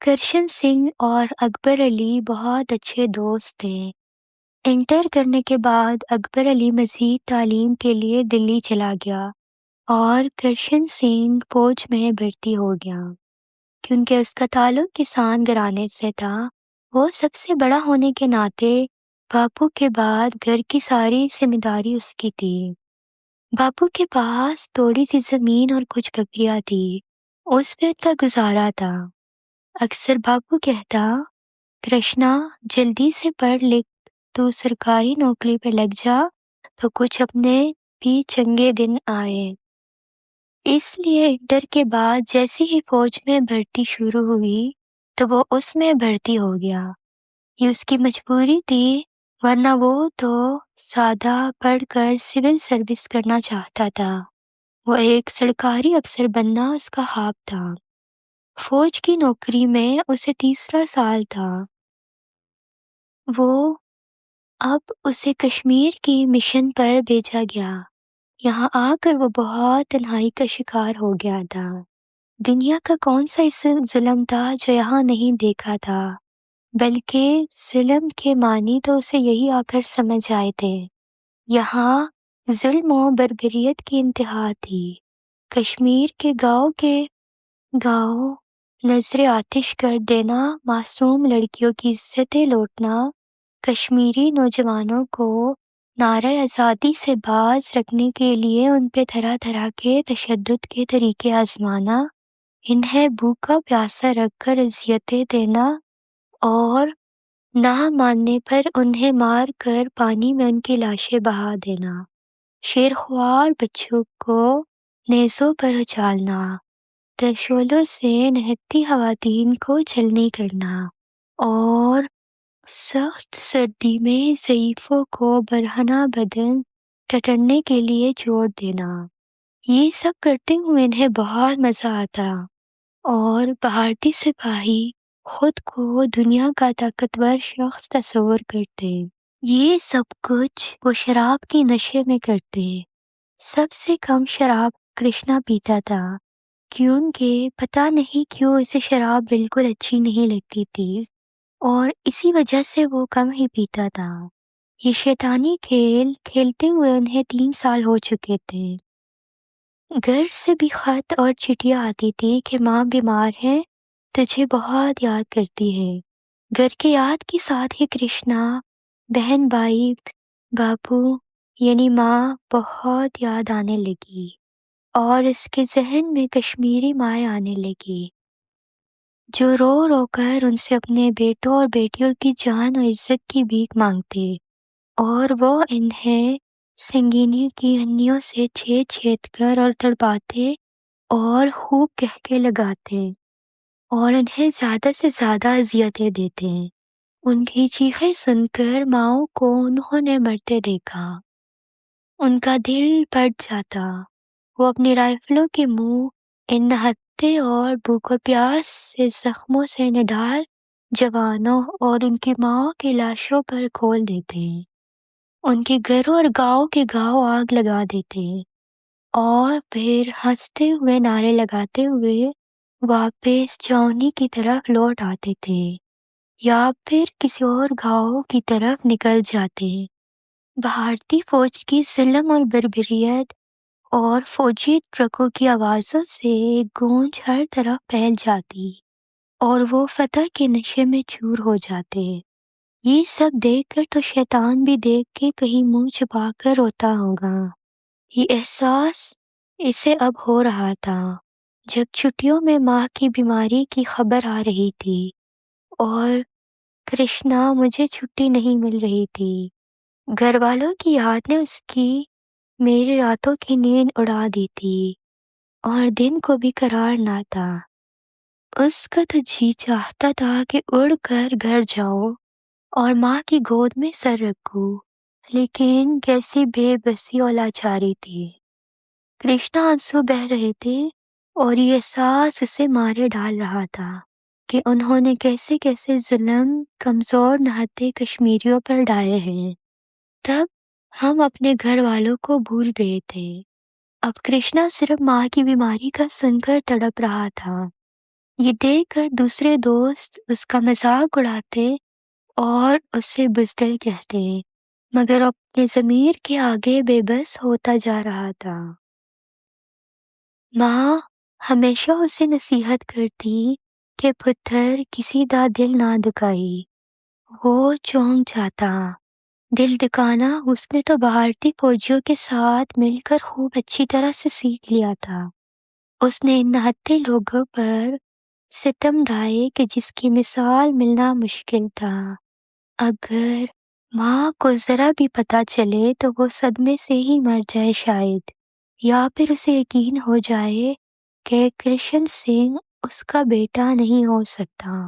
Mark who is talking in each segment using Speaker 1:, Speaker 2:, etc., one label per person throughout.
Speaker 1: کرشن سنگھ اور اکبر علی بہت اچھے دوست تھے۔ انٹر کرنے کے بعد اکبر علی مزید تعلیم کے لیے دلی چلا گیا اور کرشن سنگھ فوج میں بھرتی ہو گیا۔ کیونکہ اس کا تعلق کسان گھرانے سے تھا، وہ سب سے بڑا ہونے کے ناطے باپو کے بعد گھر کی ساری ذمہ داری اس کی تھی۔ باپو کے پاس تھوڑی سی زمین اور کچھ بکریاں تھی، اس پہ اتنا گزارا تھا۔ اکثر باپو کہتا، کرشنا جلدی سے پڑھ لکھ تو سرکاری نوکری پہ لگ جا تو کچھ اپنے بھی چنگے دن آئے۔ اس لیے انٹر کے بعد جیسے ہی فوج میں بھرتی شروع ہوئی تو وہ اس میں بھرتی ہو گیا۔ یہ اس کی مجبوری تھی، ورنہ وہ تو سادہ پڑھ کر سول سروس کرنا چاہتا تھا۔ وہ ایک سرکاری افسر بننا اس کا خواب تھا۔ فوج کی نوکری میں اسے تیسرا سال تھا۔ اب اسے کشمیر کی مشن پر بھیجا گیا۔ یہاں آ کر وہ بہت تنہائی کا شکار ہو گیا تھا۔ دنیا کا کون سا ایسا ظلم تھا جو یہاں نہیں دیکھا تھا، بلکہ ظلم کے معنی تو اسے یہی آ کر سمجھ آئے تھے۔ یہاں ظلم و بربریت کی انتہا تھی۔ کشمیر کے گاؤں نظر آتش کر دینا، معصوم لڑکیوں کی عزتیں لوٹنا، کشمیری نوجوانوں کو نعرہ آزادی سے باز رکھنے کے لیے ان پہ طرح طرح کے تشدد کے طریقے آزمانا، انہیں بھوکا پیاسا رکھ کر اذیتیں دینا اور نہ ماننے پر انہیں مار کر پانی میں ان کی لاشیں بہا دینا، شیرخوار بچوں کو نیزوں پر اچالنا، ترشولوں سے نہتی خواتین کو چھلنی کرنا اور سخت سردی میں ضعیفوں کو برہنہ بدن ٹٹرنے کے لیے جوڑ دینا۔ یہ سب کرتے ہوئے انہیں بہت مزہ آتا اور بھارتی سپاہی خود کو دنیا کا طاقتور شخص تصور کرتے۔ یہ سب کچھ وہ شراب کی نشے میں کرتے۔ سب سے کم شراب کرشنا پیتا تھا، کیونکہ پتہ نہیں کیوں اسے شراب بالکل اچھی نہیں لگتی تھی اور اسی وجہ سے وہ کم ہی پیتا تھا۔ یہ شیطانی کھیل کھیلتے ہوئے انہیں 3 سال ہو چکے تھے۔ گھر سے بھی خط اور چٹھیاں آتی تھی کہ ماں بیمار ہے، تجھے بہت یاد کرتی ہے۔ گھر کے یاد کے ساتھ ہی کرشنا، بہن بھائی، باپو یعنی ماں بہت یاد آنے لگی اور اس کے ذہن میں کشمیری مائیں آنے لگی جو رو رو کر ان سے اپنے بیٹوں اور بیٹیوں کی جان اور عزت کی بھیک مانگتے اور وہ انہیں سنگینی کی ہنیوں سے چھید کر اور تڑپاتے اور خوب کہکے لگاتے اور انہیں زیادہ سے زیادہ اذیتیں دیتے۔ ان کی چیخیں سن کر ماؤں کو انہوں نے مرتے دیکھا، ان کا دل پھٹ جاتا۔ وہ اپنی رائفلوں کے منہ ان نہتے اور بھوک و پیاس سے زخموں سے نڈھال جوانوں اور ان کی ماؤں کی لاشوں پر کھول دیتے، ان کے گھروں اور گاؤں کے گاؤں آگ لگا دیتے اور پھر ہنستے ہوئے نعرے لگاتے ہوئے واپس چھاؤنی کی طرف لوٹ آتے تھے یا پھر کسی اور گاؤں کی طرف نکل جاتے۔ بھارتی فوج کی ظلم اور بربریت اور فوجی ٹرکوں کی آوازوں سے ایک گونج ہر طرف پھیل جاتی اور وہ فتح کے نشے میں چور ہو جاتے۔ یہ سب دیکھ کر تو شیطان بھی دیکھ کے کہیں منہ چھپا کر روتا ہوگا۔ یہ احساس اسے اب ہو رہا تھا جب چھٹیوں میں ماں کی بیماری کی خبر آ رہی تھی اور کرشنا مجھے چھٹی نہیں مل رہی تھی۔ گھر والوں کی یاد نے اس کی میری راتوں کی نیند اڑا دی تھی اور دن کو بھی قرار نہ تھا۔ اس کا تو جی چاہتا تھا کہ اڑ کر گھر جاؤں اور ماں کی گود میں سر رکھوں، لیکن کیسی بے بسی اور لاچاری تھی۔ کرشنا آنسو بہہ رہے تھے اور یہ احساس اسے مارے ڈال رہا تھا کہ انہوں نے کیسے کیسے ظلم کمزور نہتے کشمیریوں پر ڈالے ہیں۔ تب ہم اپنے گھر والوں کو بھول گئے تھے۔ اب کرشنا صرف ماں کی بیماری کا سن کر تڑپ رہا تھا۔ یہ دیکھ کر دوسرے دوست اس کا مذاق اڑاتے اور اسے بزدل کہتے، مگر اپنے ضمیر کے آگے بے بس ہوتا جا رہا تھا۔ ماں ہمیشہ اسے نصیحت کرتی کہ پتر کسی دا دل نہ دکائی۔ وہ چونک جاتا، دل دکانا اس نے تو بھارتی فوجیوں کے ساتھ مل کر خوب اچھی طرح سے سیکھ لیا تھا۔ اس نے ان نہتے لوگوں پر ستم ڈھائے کہ جس کی مثال ملنا مشکل تھا۔ اگر ماں کو ذرا بھی پتہ چلے تو وہ صدمے سے ہی مر جائے شاید، یا پھر اسے یقین ہو جائے کہ کرشن سنگھ اس کا بیٹا نہیں ہو سکتا۔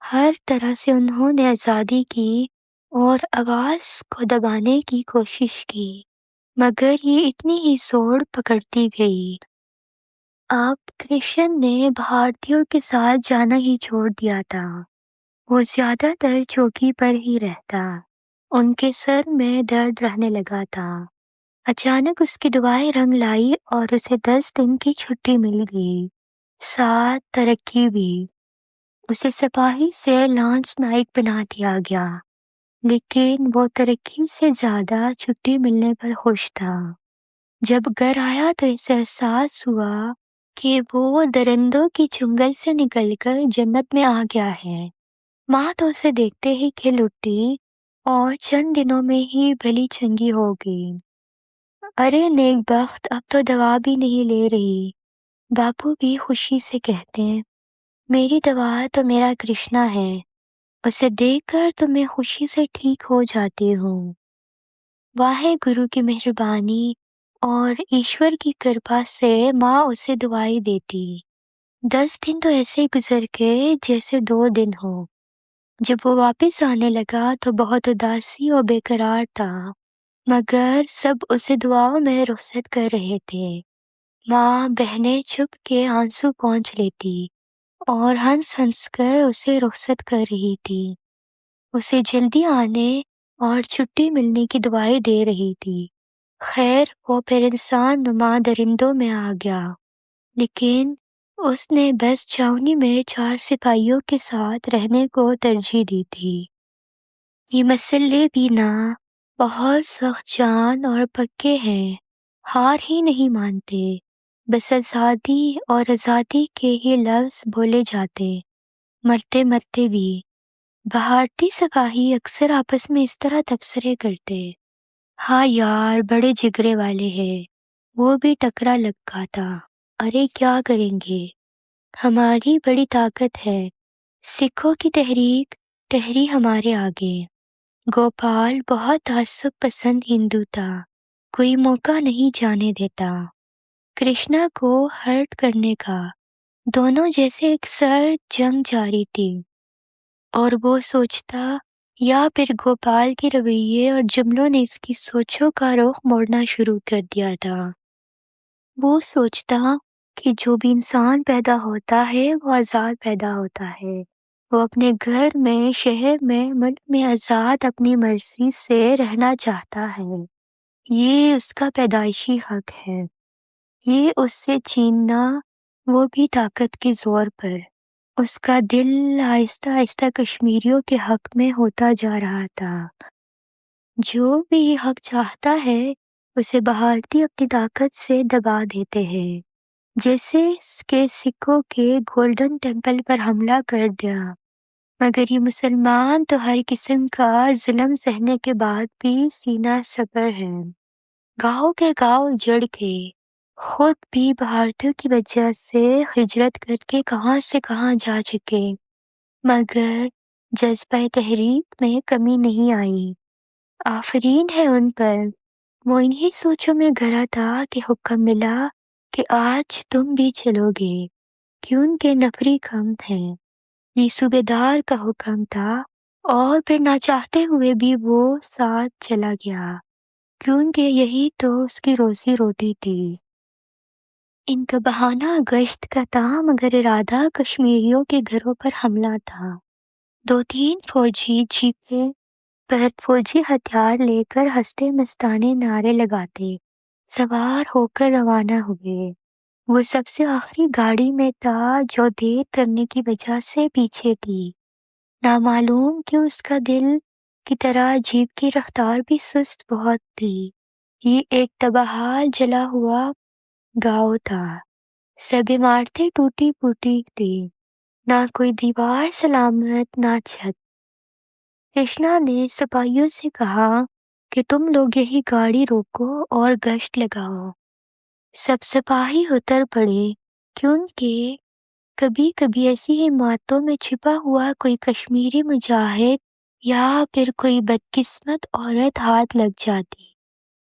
Speaker 1: ہر طرح سے انہوں نے آزادی کی اور آواز کو دبانے کی کوشش کی، مگر یہ اتنی ہی زور پکڑتی گئی۔ اب کرشن نے بھارتیوں کے ساتھ جانا ہی چھوڑ دیا تھا۔ وہ زیادہ تر چوکی پر ہی رہتا۔ ان کے سر میں درد رہنے لگا تھا۔ اچانک اس کی دعائیں رنگ لائی اور اسے 10 دن کی چھٹی مل گئی، ساتھ ترقی بھی۔ اسے سپاہی سے لانس نائک بنا دیا گیا، لیکن وہ ترقی سے زیادہ چھٹی ملنے پر خوش تھا۔ جب گھر آیا تو اسے احساس ہوا کہ وہ درندوں کی چنگل سے نکل کر جنت میں آ گیا ہے۔ ماں تو اسے دیکھتے ہی کھل اٹھی اور چند دنوں میں ہی بھلی چنگی ہو گئی۔ ارے نیک بخت، اب تو دوا بھی نہیں لے رہی، باپو بھی خوشی سے کہتے ہیں۔ میری دوا تو میرا کرشنا ہے، اسے دیکھ کر تو میں خوشی سے ٹھیک ہو جاتی ہوں۔ واحے گرو کی مہربانی اور ایشور کی کرپا سے ماں اسے دوائی دیتی۔ 10 دن تو ایسے گزر گئے جیسے 2 دن ہو۔ جب وہ واپس آنے لگا تو بہت اداسی اور بے قرار تھا، مگر سب اسے دعاؤں میں رخصت کر رہے تھے۔ ماں بہنیں چپ کے آنسو پونچھ لیتی اور ہنس ہنس کر اسے رخصت کر رہی تھی، اسے جلدی آنے اور چھٹی ملنے کی دعائیں دے رہی تھی۔ خیر وہ پھر انسان نما درندوں میں آ گیا، لیکن اس نے بس چھاؤنی میں 4 سپاہیوں کے ساتھ رہنے کو ترجیح دی تھی۔ یہ مسئلے بھی نا بہت سخت جان اور پکے ہیں، ہار ہی نہیں مانتے، بس آزادی اور آزادی کے ہی لفظ بولے جاتے، مرتے مرتے بھی۔ بھارتی سپاہی اکثر آپس میں اس طرح تبصرے کرتے، ہاں یار بڑے جگرے والے ہیں، وہ بھی ٹکرا لگا تھا، ارے کیا کریں گے، ہماری بڑی طاقت ہے، سکھوں کی تحریک ٹہری ہمارے آگے۔ گوپال بہت تعصب پسند ہندو تھا، کوئی موقع نہیں جانے دیتا کرشنا کو ہرٹ کرنے کا۔ دونوں جیسے ایک سر جنگ جاری تھی، اور وہ سوچتا یا پھر گوپال کے رویے اور جملوں نے اس کی سوچوں کا رخ موڑنا شروع کر دیا تھا۔ وہ سوچتا کہ جو بھی انسان پیدا ہوتا ہے وہ آزاد پیدا ہوتا ہے، وہ اپنے گھر میں، شہر میں، ملک میں آزاد اپنی مرضی سے رہنا چاہتا ہے، یہ اس کا پیدائشی حق ہے، یہ اس سے چھیننا وہ بھی طاقت کے زور پر۔ اس کا دل آہستہ آہستہ کشمیریوں کے حق میں ہوتا جا رہا تھا۔ جو بھی حق چاہتا ہے اسے بھارتی اپنی طاقت سے دبا دیتے ہیں، جیسے کہ سکھوں کے گولڈن ٹیمپل پر حملہ کر دیا۔ مگر یہ مسلمان تو ہر قسم کا ظلم سہنے کے بعد بھی سینہ صبر ہے۔ گاؤں کے گاؤں اجڑ گئے، خود بھی بھارتیوں کی وجہ سے ہجرت کر کے کہاں سے کہاں جا چکے، مگر جذبہ تحریک میں کمی نہیں آئی۔ آفرین ہے ان پر۔ وہ انہی سوچوں میں گھرا تھا کہ حکم ملا کہ آج تم بھی چلو گے، کیوں کہ نفری کم ہیں۔ یہ صوبیدار کا حکم تھا، اور پھر نہ چاہتے ہوئے بھی وہ ساتھ چلا گیا، کیونکہ یہی تو اس کی روزی روٹی تھی۔ ان کا بہانہ گشت کا تھا، مگر ارادہ کشمیریوں کے گھروں پر حملہ تھا۔ 2-3 فوجی جیپیں پر فوجی ہتھیار لے کر ہنستے مستانے نعرے لگاتے سوار ہو کر روانہ ہوئے۔ وہ سب سے آخری گاڑی میں تھا جو دیر کرنے کی وجہ سے پیچھے تھی۔ نامعلوم کہ اس کا دل کی طرح جیپ کی رفتار بھی سست بہت تھی۔ یہ ایک تباہال جلا ہوا گاؤں تھا۔ سب عمارتیں ٹوٹی پھوٹی تھی، نہ کوئی دیوار سلامت نہ چھت۔ کرشنا نے سپاہیوں سے کہا کہ تم لوگ یہی گاڑی روکو اور گشت لگاؤ۔ سب سپاہی اتر پڑے کیونکہ کبھی کبھی ایسی عمارتوں میں چھپا ہوا کوئی کشمیری مجاہد یا پھر کوئی بدقسمت عورت ہاتھ لگ جاتی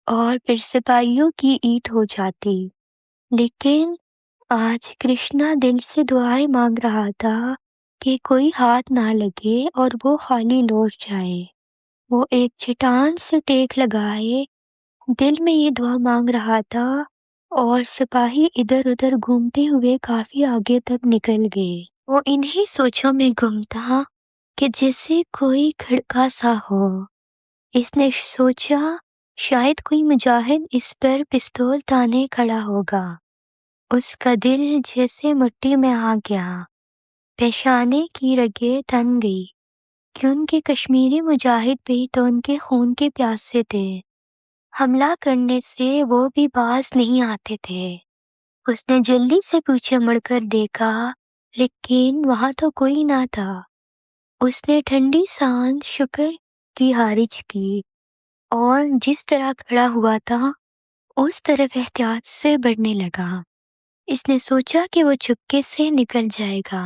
Speaker 1: اور پھر سپاہیوں کی اینٹ ہو جاتی۔ لیکن آج کرشنا دل سے دعائیں مانگ رہا تھا کہ کوئی ہاتھ نہ لگے اور وہ خالی لوٹ جائے۔ وہ ایک چٹان سے ٹیک لگائے دل میں یہ دعا مانگ رہا تھا، اور سپاہی ادھر ادھر گھومتے ہوئے کافی آگے تک نکل گئے۔ وہ انہی سوچوں میں گم تھا کہ جیسے کوئی کھڑکا سا ہو۔ اس نے سوچا شاید کوئی مجاہد اس پر پستول تانے کھڑا ہوگا۔ اس کا دل جیسے مٹی میں آ گیا، پیشانے کی رگیں تن گئی، کیونکہ کشمیری مجاہد بھی تو ان کے خون کے پیاسے تھے۔ حملہ کرنے سے وہ بھی باز نہیں آتے تھے۔ اس نے جلدی سے پیچھے مڑ کر دیکھا، لیکن وہاں تو کوئی نہ تھا۔ اس نے ٹھنڈی سانس شکر کی خارج کی اور جس طرح کھڑا ہوا تھا اس طرف احتیاط سے بڑھنے لگا۔ اس نے سوچا کہ وہ چپکے سے نکل جائے گا۔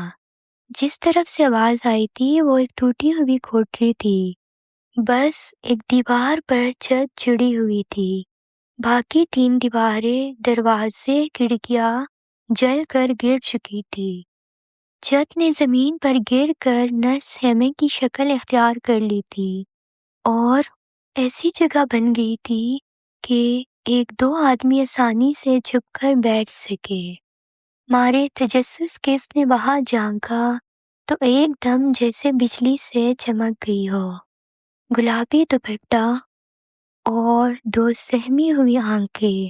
Speaker 1: جس طرف سے آواز آئی تھی وہ ایک ٹوٹی ہوئی کوٹری تھی۔ بس ایک دیوار پر چھت جڑی ہوئی تھی، باقی 3 دیواریں، دروازے، کھڑکیاں جل کر گر چکی تھی۔ چھت نے زمین پر گر کر نصف خیمے کی شکل اختیار کر لی تھی اور ایسی جگہ بن گئی تھی کہ 1-2 آدمی آسانی سے چھپ کر بیٹھ سکے۔ مارے تجسس کے اس نے وہاں جھانکا تو ایک دم جیسے بجلی سے چمک گئی ہو۔ گلابی دوپٹہ اور 2 سہمی ہوئی آنکھیں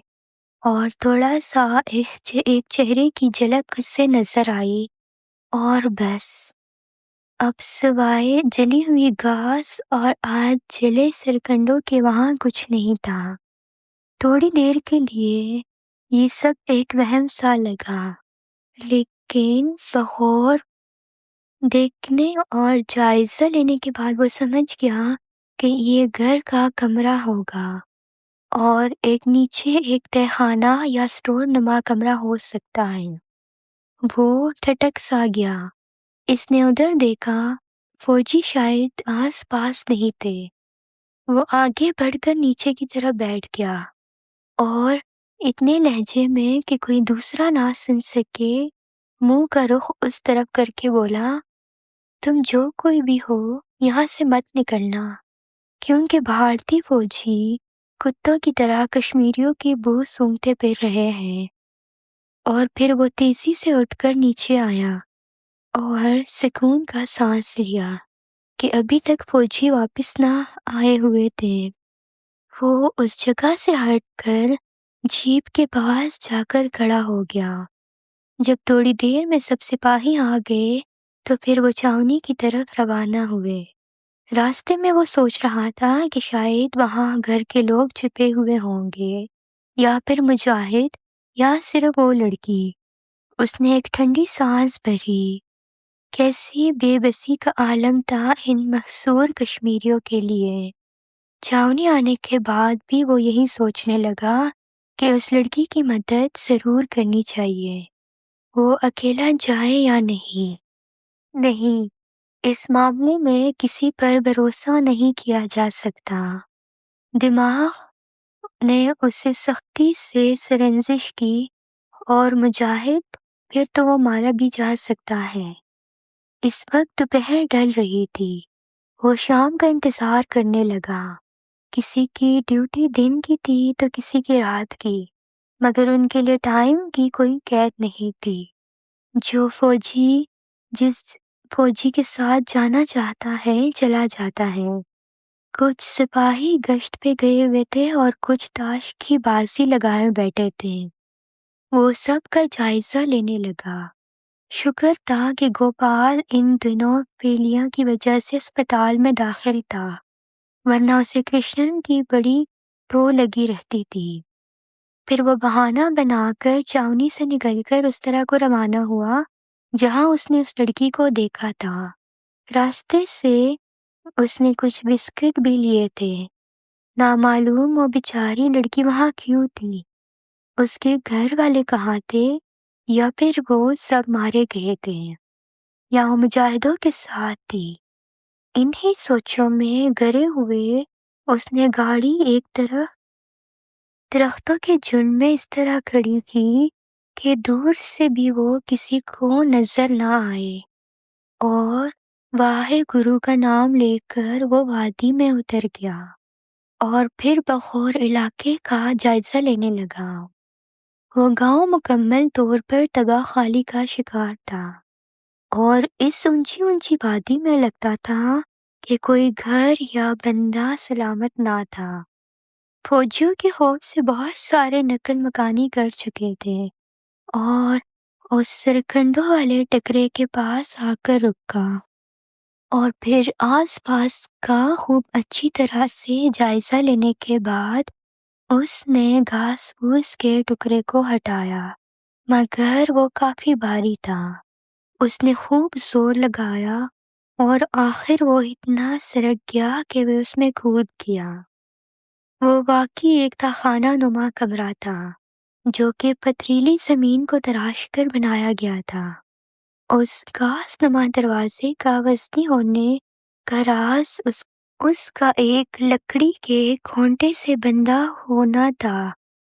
Speaker 1: اور تھوڑا سا ایک چہرے کی جھلک اس سے نظر آئی، اور بس اب سوائے جلی ہوئی گھاس اور آج جلے سرکنڈوں کے وہاں کچھ نہیں تھا۔ تھوڑی دیر کے لیے یہ سب ایک وہم سا لگا، لیکن بغور دیکھنے اور جائزہ لینے کے بعد وہ سمجھ گیا کہ یہ گھر کا کمرہ ہوگا اور ایک نیچے ایک تہہ خانہ یا سٹور نما کمرہ ہو سکتا ہے۔ وہ ٹھٹک سا گیا۔ اس نے ادھر دیکھا، فوجی شاید آس پاس نہیں تھے۔ وہ آگے بڑھ کر نیچے کی طرف بیٹھ گیا اور اتنے لہجے میں کہ کوئی دوسرا نہ سن سکے منہ کا رخ اس طرف کر کے بولا، تم جو کوئی بھی ہو یہاں سے مت نکلنا، کیونکہ بھارتی فوجی کتوں کی طرح کشمیریوں کی بو سونگھتے پھر رہے ہیں۔ اور پھر وہ تیزی سے اٹھ کر نیچے آیا اور سکون کا سانس لیا کہ ابھی تک فوجی واپس نہ آئے ہوئے تھے۔ وہ اس جگہ سے ہٹ کر جیپ کے پاس جا کر کھڑا ہو گیا۔ جب تھوڑی دیر میں سب سپاہی آ گئے تو پھر وہ چھاؤنی کی طرف روانہ ہوئے۔ راستے میں وہ سوچ رہا تھا کہ شاید وہاں گھر کے لوگ چھپے ہوئے ہوں گے یا پھر مجاہد یا صرف وہ لڑکی۔ اس نے ایک ٹھنڈی سانس بھری۔ کیسی بے بسی کا عالم تھا ان محصور کشمیریوں کے لیے۔ چھاؤنی آنے کے بعد بھی وہ یہی سوچنے لگا کہ اس لڑکی کی مدد ضرور کرنی چاہیے، وہ اکیلا جائے یا نہیں۔ نہیں، اس معاملے میں کسی پر بھروسہ نہیں کیا جا سکتا۔ دماغ نے اسے سختی سے سرنجش کی، اور مجاہد پھر تو وہ مارا بھی جا سکتا ہے۔ اس وقت دوپہر ڈھل رہی تھی۔ وہ شام کا انتظار کرنے لگا۔ کسی کی ڈیوٹی دن کی تھی تو کسی کی رات کی، مگر ان کے لیے ٹائم کی کوئی قید نہیں تھی۔ جس فوجی کے ساتھ جانا چاہتا ہے چلا جاتا ہے۔ کچھ سپاہی گشت پہ گئے ہوئے تھے اور کچھ تاش کی بازی لگائے بیٹھے تھے۔ وہ سب کا جائزہ لینے لگا۔ شکر تھا کہ گوپال ان دنوں پیلیاں کی وجہ سے اسپتال میں داخل تھا، ورنہ اسے کرشنن کی بڑی ٹو لگی رہتی تھی۔ پھر وہ بہانہ بنا کر چھاؤنی سے نکل کر اس طرح کو روانہ ہوا جہاں اس نے اس لڑکی کو دیکھا تھا۔ راستے سے اس نے کچھ بسکٹ بھی لیے تھے۔ نامعلوم وہ بیچاری لڑکی وہاں کیوں تھی؟ اس کے گھر والے کہاں تھے؟ یا پھر وہ سب مارے گئے تھے؟ یا وہ مجاہدوں کے ساتھ تھی؟ انہی سوچوں میں گرے ہوئے اس نے گاڑی ایک طرف درختوں کے جھنڈ میں اس طرح کھڑی کی کہ دور سے بھی وہ کسی کو نظر نہ آئے، اور واہے گرو کا نام لے کر وہ وادی میں اتر گیا اور پھر بغور علاقے کا جائزہ لینے لگا۔ وہ گاؤں مکمل طور پر تباہ خالی کا شکار تھا، اور اس اونچی اونچی وادی میں لگتا تھا کہ کوئی گھر یا بندہ سلامت نہ تھا۔ فوجیوں کے خوف سے بہت سارے نقل مکانی کر چکے تھے، اور اس سرکنڈوں والے ٹکرے کے پاس آ کر رکا، اور پھر آس پاس کا خوب اچھی طرح سے جائزہ لینے کے بعد اس نے گھاس پھوس کے ٹکڑے کو ہٹایا، مگر وہ کافی بھاری تھا۔ اس نے خوب زور لگایا اور آخر وہ اتنا سرک گیا کہ وہ اس میں کود گیا۔ وہ واقعی ایک تاخانہ نما کمرہ تھا جو کہ پتھریلی زمین کو تراش کر بنایا گیا تھا۔ اس گھاس نما دروازے کا وسطی ہونے کا راز اس کا ایک لکڑی کے کھونٹے سے بندھا ہونا تھا۔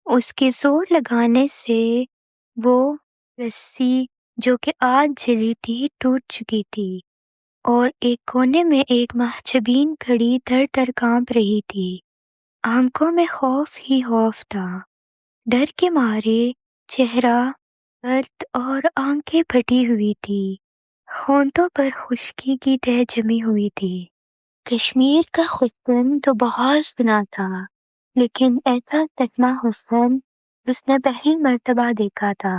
Speaker 1: اس کے زور لگانے سے وہ رسی جو کہ آج جلی تھی ٹوٹ چکی تھی، اور ایک کونے میں ایک محجبین کھڑی تھر تھر کانپ رہی تھی۔ آنکھوں میں خوف ہی خوف تھا، ڈر کے مارے چہرہ درد اور آنکھیں پھٹی ہوئی تھی، ہونٹوں پر خشکی کی تہ جمی ہوئی تھی۔ کشمیر کا حسن تو بہت سنا تھا، لیکن ایسا سچنا حسن اس نے پہلی مرتبہ دیکھا تھا۔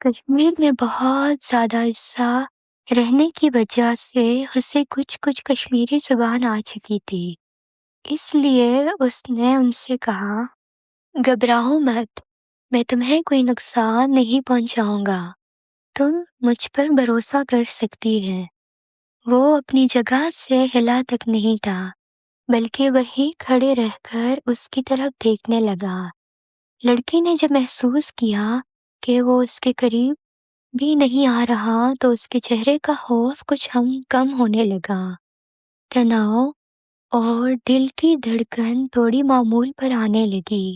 Speaker 1: کشمیر میں بہت زیادہ عرصہ رہنے کی وجہ سے اسے کچھ کشمیری زبان آ چکی تھی، اس لیے اس نے ان سے کہا، گھبراؤ مت، میں تمہیں کوئی نقصان نہیں پہنچاؤں گا، تم مجھ پر بھروسہ کر سکتی ہیں۔ وہ اپنی جگہ سے ہلا تک نہیں تھا، بلکہ وہیں کھڑے رہ کر اس کی طرف دیکھنے لگا۔ لڑکی نے جب محسوس کیا کہ وہ اس کے قریب بھی نہیں آ رہا تو اس کے چہرے کا خوف کچھ کم ہونے لگا۔ تناؤ اور دل کی دھڑکن تھوڑی معمول پر آنے لگی،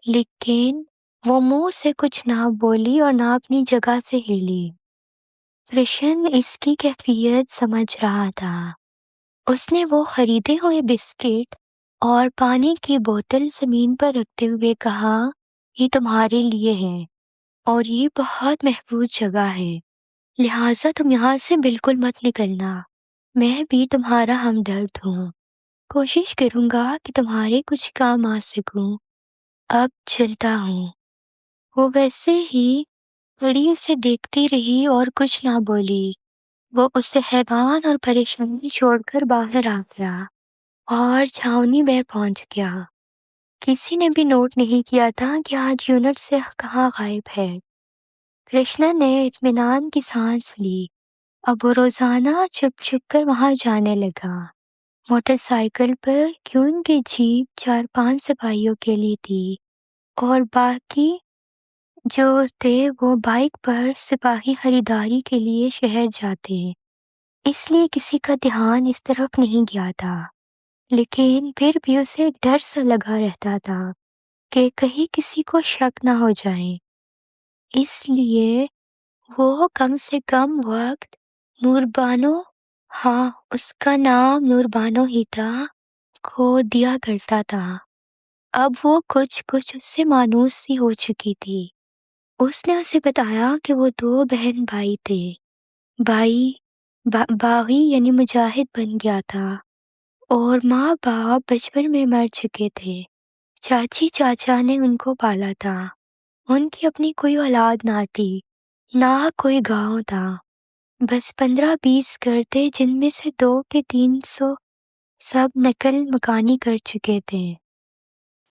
Speaker 1: لیکن وہ منہ سے کچھ نہ بولی اور نہ اپنی جگہ سے ہلی۔ کرشن اس کی کیفیت سمجھ رہا تھا۔ اس نے وہ خریدے ہوئے بسکٹ اور پانی کی بوتل زمین پر رکھتے ہوئے کہا، یہ تمہارے لیے ہے، اور یہ بہت محفوظ جگہ ہے، لہٰذا تم یہاں سے بالکل مت نکلنا۔ میں بھی تمہارا ہمدرد ہوں، کوشش کروں گا کہ تمہارے کچھ کام آ سکوں۔ اب چلتا ہوں۔ وہ ویسے ہی کھڑی اسے دیکھتی رہی اور کچھ نہ بولی۔ وہ اسے حیران اور پریشانی چھوڑ کر باہر آ گیا اور چھاؤنی میں پہنچ گیا۔ کسی نے بھی نوٹ نہیں کیا تھا کہ آج یونٹ سے کہاں غائب ہے۔ کرشنا نے اطمینان کی سانس لی۔ اب وہ روزانہ چھپ چھپ کر وہاں جانے لگا۔ موٹر سائیکل پر کیون کی جیپ 4-5 سپاہیوں کے لیے تھی، اور باقی جو تھے وہ بائک پر سپاہی خریداری کے لیے شہر جاتے، اس لیے کسی کا دھیان اس طرف نہیں گیا تھا، لیکن پھر بھی اسے ایک ڈر سا لگا رہتا تھا کہ کہیں کسی کو شک نہ ہو جائے، اس لیے وہ کم سے کم وقت نوربانو، ہاں اس کا نام نوربانو ہی تھا، کو دیا کرتا تھا۔ اب وہ کچھ اس سے مانوس سی ہو چکی تھی۔ اس نے اسے بتایا کہ وہ 2 بہن بھائی تھے۔ بھائی باغی یعنی مجاہد بن گیا تھا، اور ماں باپ بچپن میں مر چکے تھے۔ چاچی چاچا نے ان کو پالا تھا۔ ان کی اپنی کوئی اولاد نہ تھی، نہ کوئی گاؤں تھا، بس 15-20 گھر تھے جن میں سے 2 کے 300 سب نقل مکانی کر چکے تھے۔